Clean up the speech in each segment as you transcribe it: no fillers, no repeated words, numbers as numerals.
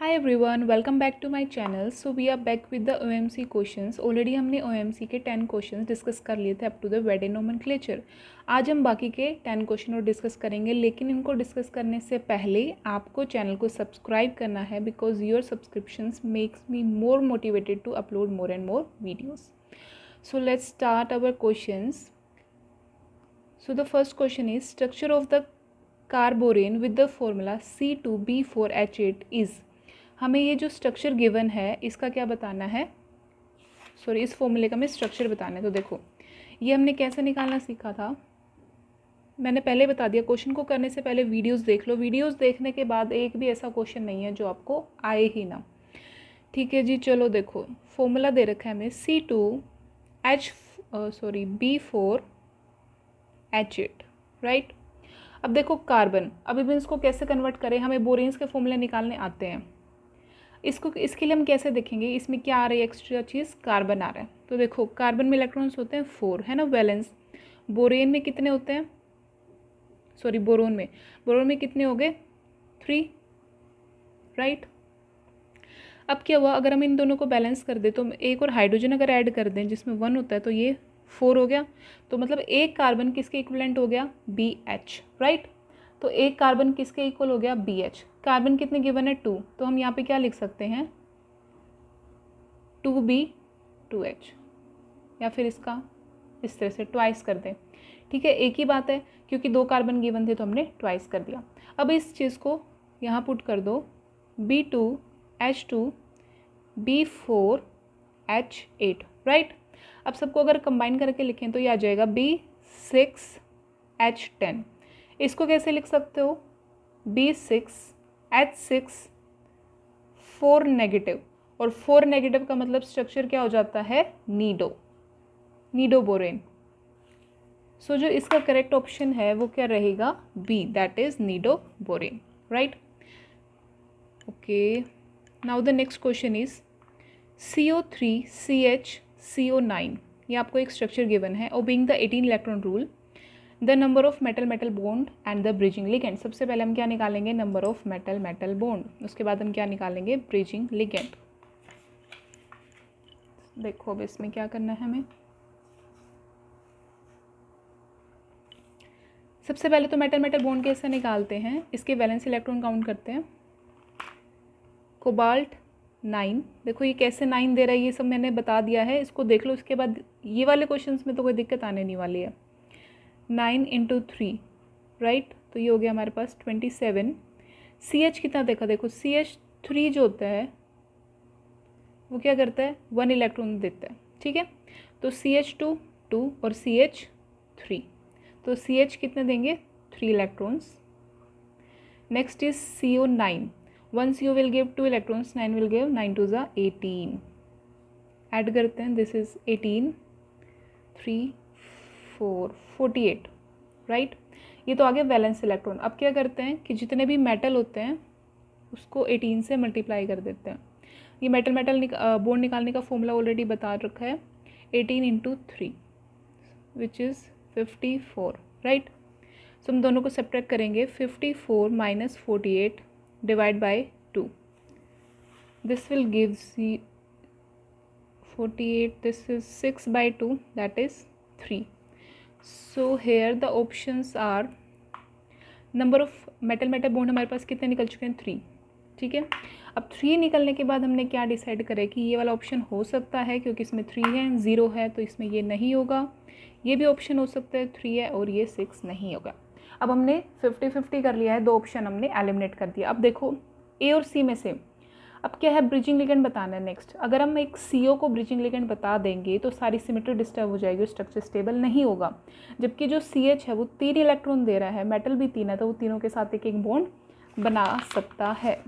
Hi everyone, welcome back to my channel. So we are back with the OMC questions. Already हमने OMC के 10 questions discuss कर लिए थे up to the वेडे nomenclature. आज हम बाकी के 10 क्वेश्चन और डिस्कस करेंगे, लेकिन इनको डिस्कस करने से पहले आपको चैनल को सब्सक्राइब करना है because your subscriptions makes me more motivated to upload more and more videos. So let's start our questions. So the first question is structure of the carborane with the formula C2B4H8 is। हमें ये जो structure given है इसका क्या बताना है, sorry इस फॉर्मूले का हमें स्ट्रक्चर बताना है। तो देखो ये हमने कैसे निकालना सीखा था, मैंने पहले बता दिया। क्वेश्चन को करने से पहले वीडियोस देख लो, वीडियोस देखने के बाद एक भी ऐसा क्वेश्चन नहीं है जो आपको आए ही ना। ठीक है जी, चलो देखो फॉर्मूला दे रखा है हमें B4H8, राइट। अब देखो कार्बन, अभी भी इसको कैसे कन्वर्ट करें, हमें बोरेन्स के फॉर्मूले निकालने आते हैं। इसके लिए हम कैसे देखेंगे, इसमें क्या आ रही है एक्स्ट्रा चीज़, कार्बन आ रहा है। तो देखो कार्बन में इलेक्ट्रॉन्स होते हैं 4, है ना, वैलेंस। बोरेन में कितने होते हैं, सॉरी बोरोन में कितने हो गए 3, राइट। अब क्या हुआ, अगर हम इन दोनों को बैलेंस कर दें तो एक और हाइड्रोजन अगर ऐड कर दें जिसमें 1 होता है तो ये 4 हो गया। तो मतलब एक कार्बन किसके इक्विवेलेंट हो गया, BH, राइट। तो एक कार्बन किसके इक्वल हो गया, BH। कार्बन कितने गिवन है 2, तो हम यहाँ पे क्या लिख सकते हैं 2B2H, या फिर इसका इस तरह से ट्वाइस कर दें। ठीक है, एक ही बात है क्योंकि 2 कार्बन गिवन थे तो हमने ट्वाइस कर दिया। अब इस चीज़ को यहाँ पुट कर दो, B2H2 B4H8, राइट। अब सबको अगर कंबाइन करके लिखें तो ये आ जाएगा B6H10। इसको कैसे लिख सकते हो, B6H6 4 नेगेटिव, और 4 नेगेटिव का मतलब स्ट्रक्चर क्या हो जाता है, नीडो बोरेन। सो जो इसका करेक्ट ऑप्शन है वो क्या रहेगा, B, that is nido borane, right. Okay, now the next question is CO3CHCO9। ये आपको एक स्ट्रक्चर गिवन है। Obeying the 18 electron rule the number of metal bond and the bridging ligand. सबसे पहले हम क्या निकालेंगे, नंबर ऑफ मेटल बॉन्ड, उसके बाद हम क्या निकालेंगे, ब्रिजिंग लिगेंड। देखो अब इसमें क्या करना है हमें। सबसे पहले तो मेटल बॉन्ड कैसे निकालते हैं, इसके वैलेंस इलेक्ट्रॉन काउंट करते हैं। कोबाल्ट 9, देखो ये कैसे 9 दे रहा है ये सब मैंने बता दिया है, इसको देख लो। इसके बाद ये वाले क्वेश्चंस में तो कोई दिक्कत आने नहीं वाली है। 9 × 3, राइट, तो ये हो गया हमारे पास 27। CH कितना देखा, देखो CH3 जो होता है वो क्या करता है, 1 इलेक्ट्रॉन देता है, ठीक है। तो CH2 2 और CH3, तो CH कितने देंगे, 3 electrons. Next is CO9, 1 CO will give 2 electrons, 9 will give 9 2 ज़ा 18। ऐड करते हैं, दिस इज 18 3 4 48, राइट। ये तो आगे वैलेंस इलेक्ट्रॉन। अब क्या करते हैं कि जितने भी मेटल होते हैं उसको 18 से मल्टीप्लाई कर देते हैं। ये मेटल बॉन्ड निकालने का फॉर्मूला ऑलरेडी बता रखा है, 18 × 3 विच इज़ 54, राइट। सो हम दोनों को सब्ट्रैक्ट करेंगे, 54 - 48 divide by 2, this will gives 48, this is 6/2, that is 3। So here the options are, number of metal bond हमारे पास कितने निकल चुके हैं, 3, ठीक है। अब 3 निकलने के बाद हमने क्या डिसाइड करें कि ये वाला ऑप्शन हो सकता है क्योंकि इसमें 3 है, 0 है तो इसमें ये नहीं होगा। ये भी ऑप्शन हो सकता है 3 है और ये 6 नहीं होगा। अब हमने 50-50 कर लिया है, 2 ऑप्शन हमने एलिमिनेट कर दिया। अब देखो A और C में से अब क्या है, ब्रिजिंग लिगेंड बताना है नेक्स्ट। अगर हम एक CO को ब्रिजिंग लिगेंड बता देंगे तो सारी सिमेट्री डिस्टर्ब हो जाएगी, स्ट्रक्चर स्टेबल नहीं होगा। जबकि जो CH है वो 3 इलेक्ट्रॉन दे रहा है, मेटल भी 3 है, तो वो तीनों के साथ एक एक बॉन्ड बना सकता है,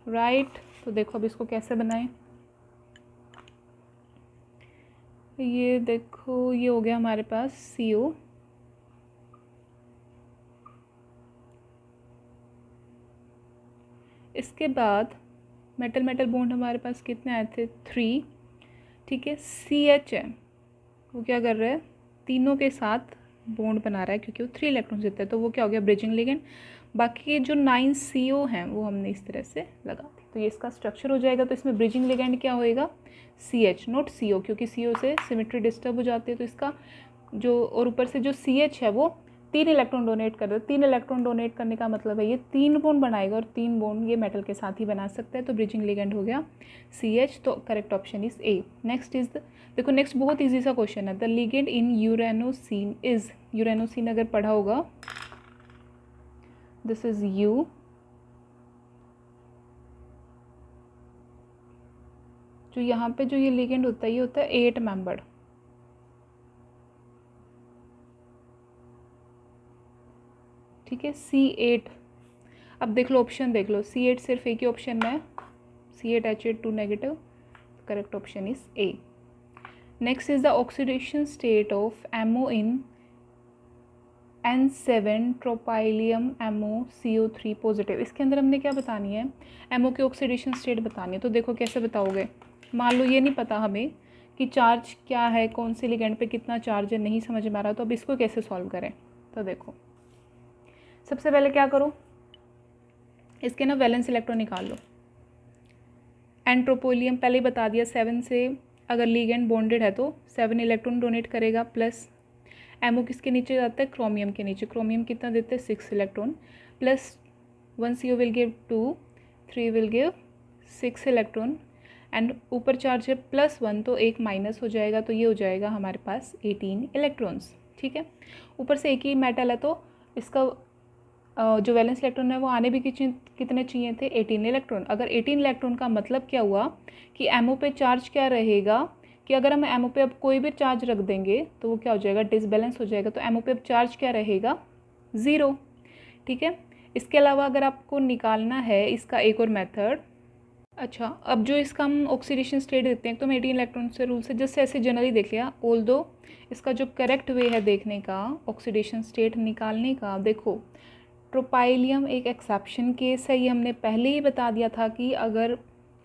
राइट। तो देखो अब इसको कैसे बनाएं, ये देखो ये हो गया हमारे पास CO, इसके बाद मेटल बॉन्ड हमारे पास कितने आए थे, 3, ठीक है। CH है वो क्या कर रहा है, तीनों के साथ बॉन्ड बना रहा है क्योंकि वो 3 इलेक्ट्रॉन्स देता है, तो वो क्या हो गया, ब्रिजिंग लिगेंड। बाकी जो 9 CO हैं वो हमने इस तरह से लगा दी। तो ये इसका स्ट्रक्चर हो जाएगा। तो इसमें ब्रिजिंग लिगेंड क्या होएगा, CH नॉट CO, क्योंकि CO से सिमेट्री डिस्टर्ब हो जाती है। तो इसका जो और ऊपर से जो CH है वो 3 इलेक्ट्रॉन डोनेट कर रहा है। 3 इलेक्ट्रॉन डोनेट करने का मतलब है ये 3 बॉन्ड बनाएगा और 3 बॉन्ड ये मेटल के साथ ही बना सकता है। तो ब्रिजिंग लिगेंड हो गया CH। तो correct option is a. Next is देखो, नेक्स्ट बहुत ईजी सा क्वेश्चन है। द लिगेंड इन यूरेनोसिन इज, यूरेनोसिन अगर पढ़ा होगा, दिस इज यू, जो यहाँ पे जो ये लिगेंड होता है ये होता है 8 मेंबर्ड। ठीक है, C8। अब देख लो ऑप्शन, देख लो C8 सिर्फ एक ही ऑप्शन में है, C8H8 2 negative. Correct option is a. Next is the oxidation state of MO in N7 ट्रोपाइलियम MOCO3 positive. इसके अंदर हमने क्या बतानी है, MO की ऑक्सीडेशन स्टेट बतानी है। तो देखो कैसे बताओगे, मान लो ये नहीं पता हमें कि चार्ज क्या है, कौन से लिगेंड पे कितना चार्ज है, नहीं समझ में आ रहा, तो अब इसको कैसे सॉल्व करें। तो देखो सबसे पहले क्या करो, इसके ना वैलेंस इलेक्ट्रॉन निकाल लो। एन ट्रोपोलियम पहले ही बता दिया, 7 से अगर लिगेंड बॉन्डेड है तो 7 इलेक्ट्रॉन डोनेट करेगा, प्लस एमओ किसके नीचे जाता है, क्रोमियम के नीचे। क्रोमियम कितना देते हैं, 6 electron, plus 1 CO will give 2, 3 will give 6 electron, and ऊपर चार्ज है +1 तो एक माइनस हो जाएगा, तो ये हो जाएगा हमारे पास 18 इलेक्ट्रॉन्स। ठीक है, ऊपर से एक ही मेटल है तो इसका जो वैलेंस इलेक्ट्रॉन है वो आने भी कितने चाहिए थे, 18 इलेक्ट्रॉन। अगर 18 इलेक्ट्रॉन का मतलब क्या हुआ कि एमओ पे चार्ज क्या रहेगा, कि अगर हम एमओ पे अब कोई भी चार्ज रख देंगे तो वो क्या हो जाएगा, डिसबैलेंस हो जाएगा। तो एमओ पे अब चार्ज क्या रहेगा, 0। ठीक है, इसके अलावा अगर आपको निकालना है इसका एक और मेथड, अच्छा अब जो इसका हम ऑक्सीडेशन स्टेट देखते हैं तो हम 18 इलेक्ट्रॉन से रूल से जस्ट ऐसे जनरली देख लिया, ऑल्दो इसका जो करेक्ट वे है देखने का ऑक्सीडेशन स्टेट निकालने का, देखो ट्रोपाइलियम एक एक्सेप्शन केस है, ये हमने पहले ही बता दिया था कि अगर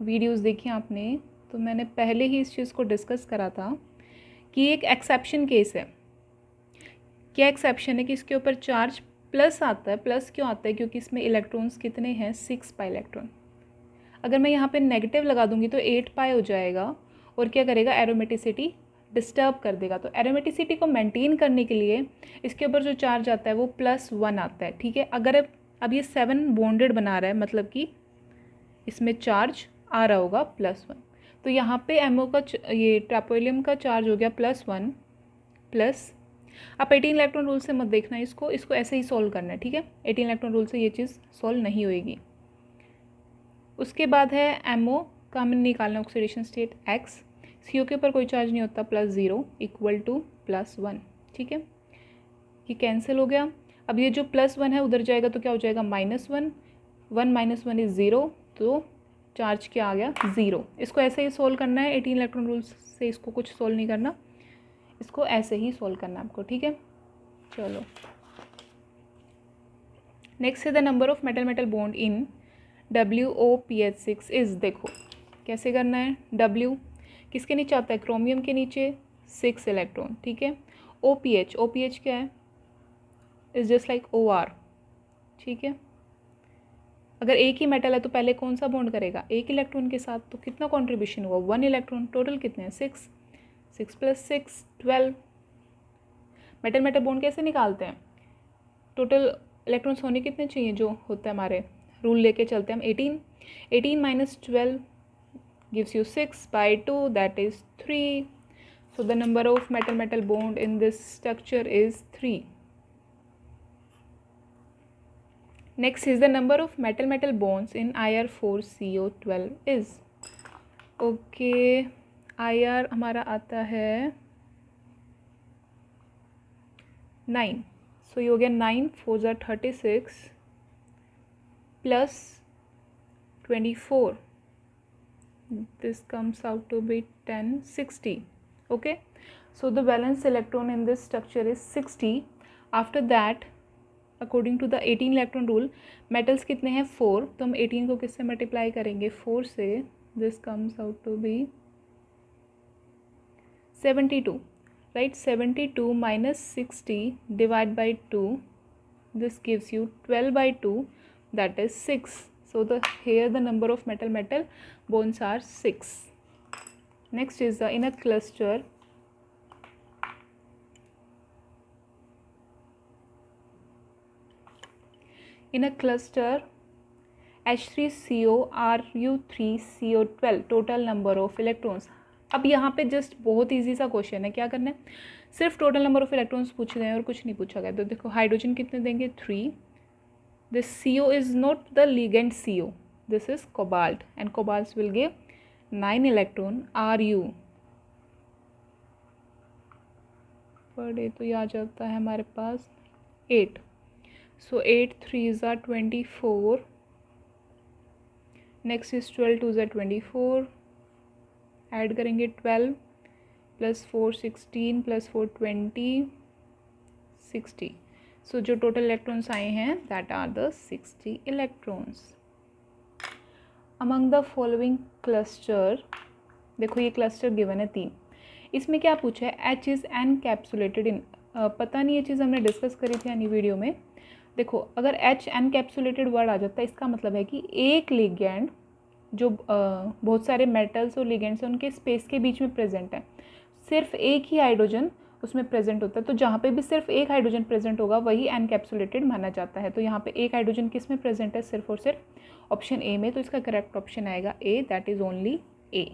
वीडियोस देखी आपने तो मैंने पहले ही इस चीज़ को डिस्कस करा था कि एक एक्सेप्शन केस है। क्या एक्सेप्शन है कि इसके ऊपर चार्ज प्लस आता है। प्लस क्यों आता है, क्योंकि इसमें इलेक्ट्रॉन्स कितने हैं, 6 पाई इलेक्ट्रॉन। अगर मैं यहाँ पे नेगेटिव लगा दूंगी तो 8 पाई हो जाएगा, और क्या करेगा, एरोमेटिसिटी डिस्टर्ब कर देगा। तो एरोमेटिसिटी को मेंटेन करने के लिए इसके ऊपर जो चार्ज आता है वो +1 आता है। ठीक है, अगर अब ये 7 बॉन्डेड बना रहा है मतलब कि इसमें चार्ज आ रहा होगा +1, तो यहाँ पे एमओ का ये ट्रोपोलियम का चार्ज हो गया +1 प्लस। आप 18 इलेक्ट्रॉन रूल से मत देखना इसको ऐसे ही सॉल्व करना है। ठीक है, 18 इलेक्ट्रॉन रूल से ये चीज़ सॉल्व नहीं होएगी। उसके बाद है एमओ का हमें निकालना ऑक्सीडेशन स्टेट X, CO के ऊपर कोई चार्ज नहीं होता, +0 इक्वल टू +1। ठीक है, ये कैंसिल हो गया। अब ये जो +1 है उधर जाएगा तो क्या हो जाएगा, -1, 1 - 1 इज़ 0, तो चार्ज क्या आ गया, 0। इसको ऐसे ही सोल्व करना है, 18 इलेक्ट्रॉन रूल से इसको कुछ सोल्व नहीं करना, इसको ऐसे ही सोल्व करना है आपको। ठीक है, चलो नेक्स्ट है the number of metal metal bond in WOPH6 is, देखो कैसे करना है। W किसके नीचे आता है, क्रोमियम के नीचे 6 इलेक्ट्रॉन। ठीक है, OPH क्या है, इज़ जस्ट लाइक OR। ठीक है, अगर एक ही मेटल है तो पहले कौन सा बॉन्ड करेगा, एक इलेक्ट्रॉन के साथ, तो कितना कॉन्ट्रीब्यूशन हुआ, 1 इलेक्ट्रॉन। टोटल कितने हैं, 6, 6 + 6 12। मेटल मेटल बॉन्ड कैसे निकालते हैं, टोटल इलेक्ट्रॉन्स होने कितने चाहिए, जो होता है हमारे रूल लेके चलते हैं हम, 18 - 12 gives you 6/2, that is 3. So the number of metal metal bond in this structure is 3. Next is the number of metal metal bonds in IR4CO12 is, okay, IR हमारा आता है 9, so ये हो गया 9 4 * 36 plus 24, this comes out to be 10 60. Okay, so the valence electron in this structure is 60. After that according to the 18 electron rule metals कितने हैं, 4, तो हम 18 को किससे मल्टीप्लाई करेंगे, 4 से, this comes out to be 72, right. 72 - 60 divide by 2, this gives you 12/2, that is 6। So here the number of metal bonds are 6. Next is in a cluster H3CO Ru3CO12 total number of electrons. अब यहाँ पे just बहुत easy सा question है, क्या करना है, सिर्फ टोटल नंबर ऑफ इलेक्ट्रॉन्स पूछ रहे हैं और कुछ नहीं पूछा गया। तो देखो हाइड्रोजन कितने देंगे 3, this CO is not the ligand CO, this is cobalt and cobalt will give 9 electron. Ru per day तो ये आ जाता है हमारे पास 8, सो 8 3s are 24, next is 12 2s are 24, add करेंगे 12 प्लस 4 16 प्लस 4 20 60। सो जो टोटल इलेक्ट्रॉन्स आए हैं that are the 60 electrons. Among the following cluster, देखो ये क्लस्टर गिवन है 3, इसमें क्या पूछा है, H इज़ एनकैप्सुलेटेड इन, पता नहीं ये चीज़ हमने डिस्कस करी थी यानी वीडियो में। देखो अगर H एनकैप्सुलेटेड वर्ड आ जाता है इसका मतलब है कि एक लिगेंड जो बहुत सारे मेटल्स और लिगेंड्स हैं उनके स्पेस के बीच में प्रेजेंट है, सिर्फ एक ही हाइड्रोजन उसमें प्रेजेंट होता है। तो जहाँ पे भी सिर्फ एक हाइड्रोजन प्रेजेंट होगा वही एनकैप्सुलेटेड माना जाता है। तो यहाँ पे एक हाइड्रोजन किस में प्रेजेंट है, सिर्फ और सिर्फ ऑप्शन ए में। तो इसका करेक्ट ऑप्शन आएगा A, that is only A.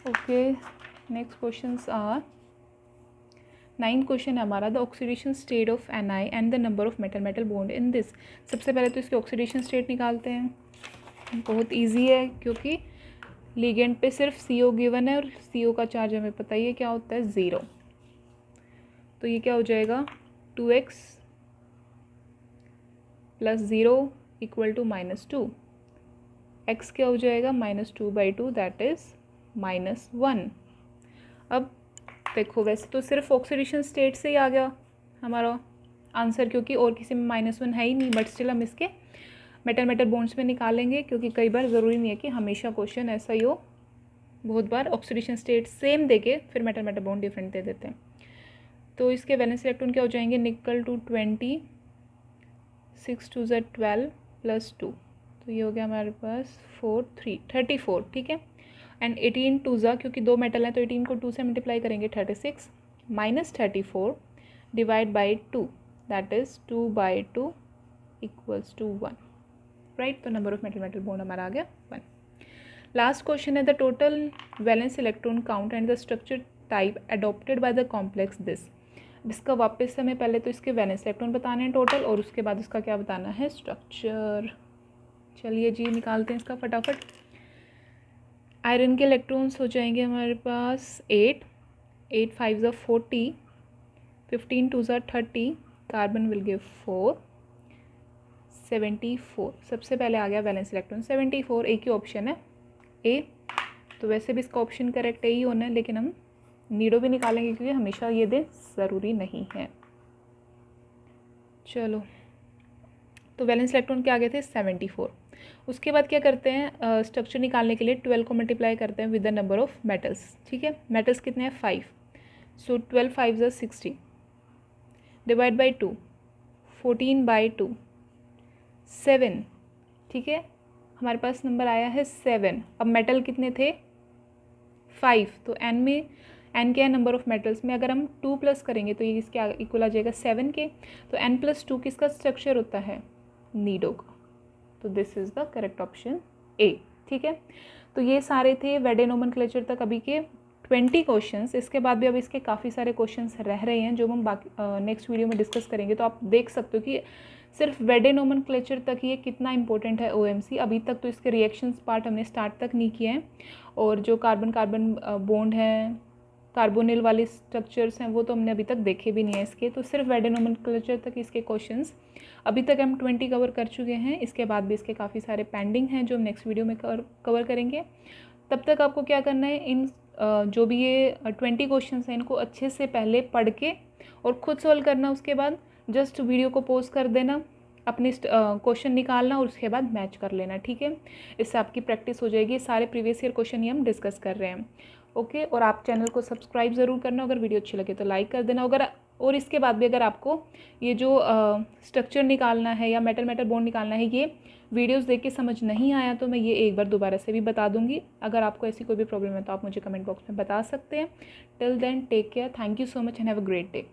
Okay, next questions are 9 question है हमारा, the oxidation state of Ni and the number of metal bond in this. सबसे पहले तो इसके ऑक्सीडेशन स्टेट निकालते हैं, बहुत इजी है क्योंकि लिगेंड पे सिर्फ CO गिवन है और CO का चार्ज हमें पता ही है क्या होता है 0। तो ये क्या हो जाएगा 2x plus 0 equal to -2, x क्या हो जाएगा -2/2 दैट इज -1। अब देखो वैसे तो सिर्फ ऑक्सीडेशन स्टेट से ही आ गया हमारा आंसर क्योंकि और किसी में -1 है ही नहीं, बट स्टिल हम इसके मेटल बॉन्ड्स में निकालेंगे क्योंकि कई बार ज़रूरी नहीं है कि हमेशा क्वेश्चन ऐसा ही हो, बहुत बार ऑक्सीडेशन स्टेट सेम देके फिर मेटल बॉन्ड डिफरेंट दे देते हैं। तो इसके वैलेंस इलेक्ट्रॉन क्या हो जाएंगे, निकल टू 20, 6 2s are 12 प्लस 2, तो ये हो गया हमारे पास 4 3 34, ठीक है। एंड 18 2s क्योंकि 2 मेटल हैं तो 18 को 2 से मल्टीप्लाई करेंगे 36 minus 34 divide by 2 that is 2/2 equals to 1, right. तो नंबर ऑफ मेटल बॉन्ड हमारा आ गया 1। लास्ट क्वेश्चन है the total valence electron count and the structure type adopted by the complex this. इसका वापस से हमें पहले तो इसके वैलेंस इलेक्ट्रॉन बताने हैं टोटल और उसके बाद उसका क्या बताना है, स्ट्रक्चर। चलिए जी निकालते हैं इसका फटाफट। आयरन के इलेक्ट्रॉन्स हो जाएंगे हमारे पास 8 5s are 40, 15 2s are 30, carbon will give 4 74। सबसे पहले आ गया वैलेंस इलेक्ट्रॉन 74, एक ही ऑप्शन है ए। तो वैसे भी इसका ऑप्शन करेक्ट ए ही होना है, लेकिन हम नीडो भी निकालेंगे क्योंकि हमेशा ये दे ज़रूरी नहीं है। चलो, तो वैलेंस इलेक्ट्रॉन के आगे थे 74। उसके बाद क्या करते हैं, स्ट्रक्चर निकालने के लिए 12 को मल्टीप्लाई करते हैं with the number of metals, ठीक है। मेटल्स कितने हैं 5, सो 12 5s are 60 डिवाइड बाई 2 14/2 7, ठीक है। हमारे पास नंबर आया है 7। अब मेटल कितने थे 5, तो n में n क्या है नंबर ऑफ मेटल्स में, अगर हम 2 प्लस करेंगे तो ये इसके इक्वल आ जाएगा 7 के। तो n + 2 किसका स्ट्रक्चर होता है, नीडो का। तो this is the correct option A, ठीक है। तो ये सारे थे वेडे नोमेनक्लेचर तक अभी के 20 क्वेश्चंस। इसके बाद भी अब इसके काफ़ी सारे क्वेश्चंस रह रहे हैं जो हम बाकी नेक्स्ट वीडियो में डिस्कस करेंगे। तो आप देख सकते हो कि सिर्फ वेडे नोमेनक्लेचर तक ये कितना इंपॉर्टेंट है OMC। अभी तक तो इसके रिएक्शंस पार्ट हमने स्टार्ट तक नहीं किए हैं, और जो कार्बन कार्बन बॉन्ड हैं, कार्बोनिल वाले स्ट्रक्चर्स हैं, वो तो हमने अभी तक देखे भी नहीं है इसके। तो सिर्फ वेडे नोमेनक्लेचर तक इसके क्वेश्चंस अभी तक हम 20 कवर कर चुके हैं। इसके बाद भी इसके काफ़ी सारे पेंडिंग हैं जो हम नेक्स्ट वीडियो में कवर करेंगे। तब तक आपको क्या करना है, इन जो भी ये 20 क्वेश्चंस हैं इनको अच्छे से पहले पढ़ के और ख़ुद सॉल्व करना। उसके बाद जस्ट वीडियो को पॉज कर देना, अपनी क्वेश्चन निकालना और उसके बाद मैच कर लेना, ठीक है। इससे आपकी प्रैक्टिस हो जाएगी। सारे प्रीवियस ईयर क्वेश्चन ही हम डिस्कस कर रहे हैं, ओके। और आप चैनल को सब्सक्राइब ज़रूर करना, अगर वीडियो अच्छी लगे तो लाइक कर देना। अगर और इसके बाद भी अगर आपको ये जो स्ट्रक्चर निकालना है या मेटल बॉन्ड निकालना है, ये वीडियोस देख के समझ नहीं आया तो मैं ये एक बार दोबारा से भी बता दूंगी। अगर आपको ऐसी कोई भी प्रॉब्लम है तो आप मुझे कमेंट बॉक्स में बता सकते हैं। Till then take care, thank you so much and have a great day.